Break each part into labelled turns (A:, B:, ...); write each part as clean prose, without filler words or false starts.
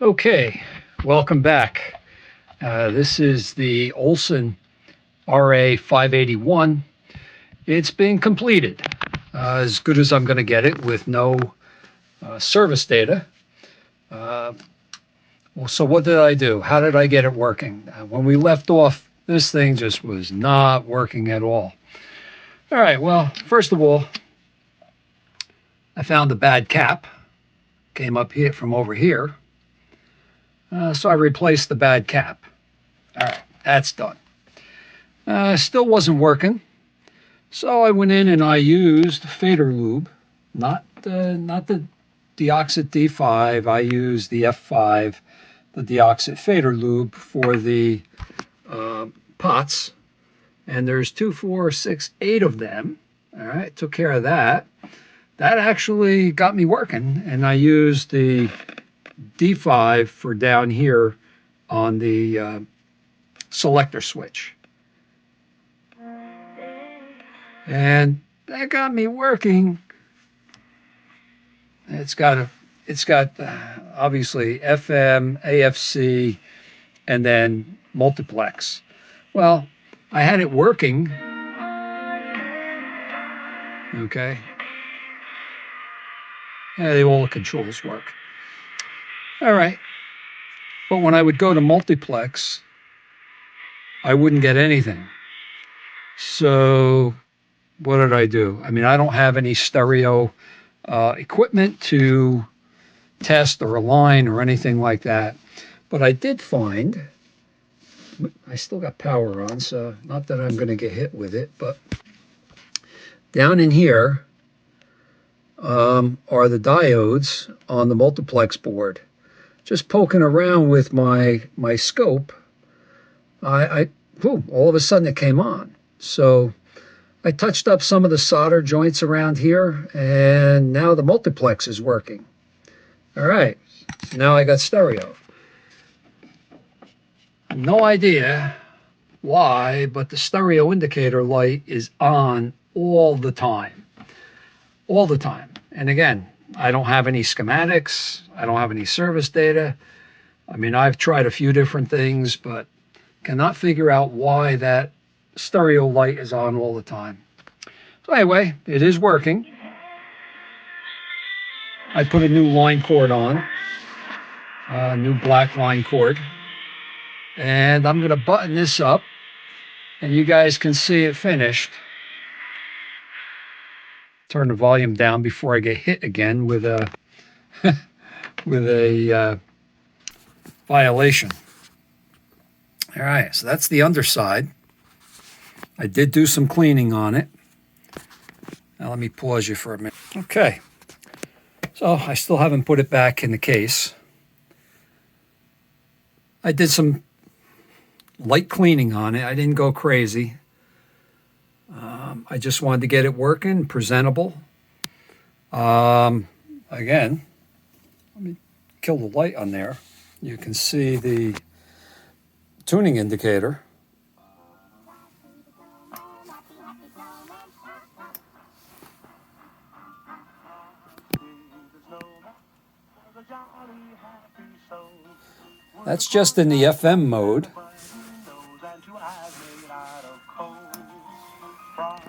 A: Okay, welcome back. This is the Olson RA 581. It's been completed as good as I'm going to get it with no service data. So what did I do? How did I get it working? When we left off, this thing just was not working at all. All right, well, first of all, I found a bad cap. Came up here from over here. So I replaced the bad cap. All right, that's done. Still wasn't working. So I went in and I used fader lube, not the Deoxit D5. I used the F5, the Deoxit fader lube for the pots. And there's 2, 4, 6, 8 of them. All right, took care of that. That actually got me working. And I used the D5 for down here on the selector switch. And that got me working. It's got obviously FM, AFC, and then multiplex. Well, I had it working. Okay. Yeah, all the controls work. All right. But when I would go to multiplex, I wouldn't get anything. So what did I do? I mean, I don't have any stereo equipment to test or align or anything like that. But I did find, I still got power on, so not that I'm going to get hit with it, but down in here are the diodes on the multiplex board. Just poking around with my scope, boom, all of a sudden it came on. So I touched up some of the solder joints around here, and now the multiplex is working. All right, now I got stereo. No idea why, but the stereo indicator light is on all the time. All the time. And again, I don't have any schematics. I don't have any service data. I mean, I've tried a few different things, but cannot figure out why that stereo light is on all the time. So anyway, it is working. I put a new line cord on, a new black line cord, and I'm going to button this up, and you guys can see it finished. Turn the volume down before I get hit again with a violation. All right, so that's the underside. I did do some cleaning on it. Now let me pause you for a minute. Okay, so I still haven't put it back in the case. I did some light cleaning on it. I didn't go crazy. I just wanted to get it working, presentable. Again, let me kill the light on there. You can see the tuning indicator. That's just in the FM mode.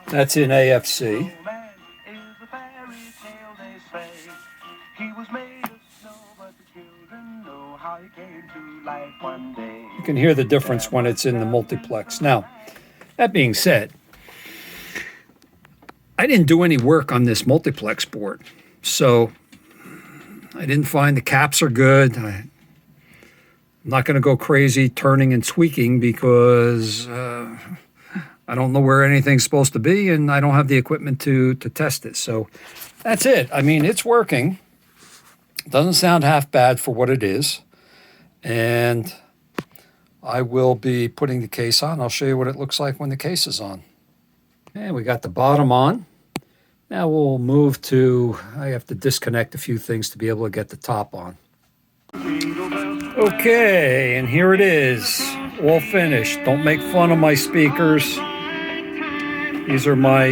A: That's in AFC. You can hear the difference when it's in the multiplex. Now, that being said, I didn't do any work on this multiplex board, so I didn't find the caps are good. I'm not going to go crazy turning and tweaking because I don't know where anything's supposed to be, and I don't have the equipment to test it. So that's it. I mean, it's working. It doesn't sound half bad for what it is. And I will be putting the case on. I'll show you what it looks like when the case is on. And we got the bottom on. Now we'll move to, I have to disconnect a few things to be able to get the top on. Okay, and here it is, all finished. Don't make fun of my speakers. These are my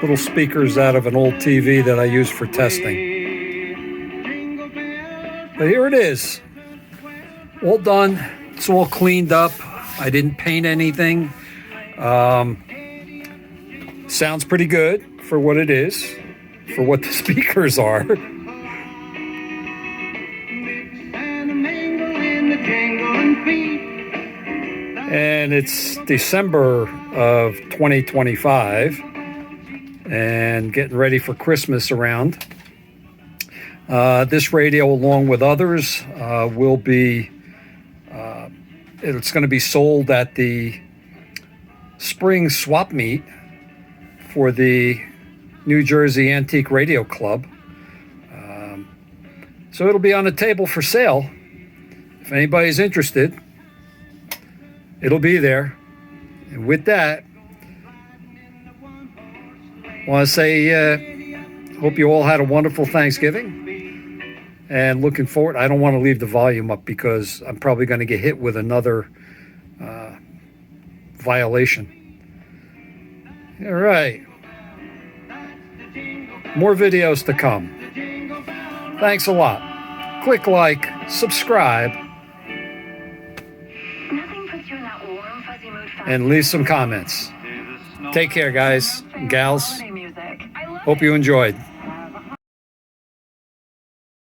A: little speakers out of an old TV that I use for testing. But here it is. All done. It's all cleaned up. I didn't paint anything. Sounds pretty good for what it is, for what the speakers are. And it's December of 2025 and getting ready for Christmas around. This radio, along with others, will be, it's going to be sold at the spring swap meet for the New Jersey Antique Radio Club. So it'll be on the table for sale. If anybody's interested, it'll be there. And with that, I want to say, hope you all had a wonderful Thanksgiving. And looking forward, I don't want to leave the volume up because I'm probably going to get hit with another violation. All right. More videos to come. Thanks a lot. Click like, subscribe, and leave some comments. Take care, guys and gals. Hope you enjoyed.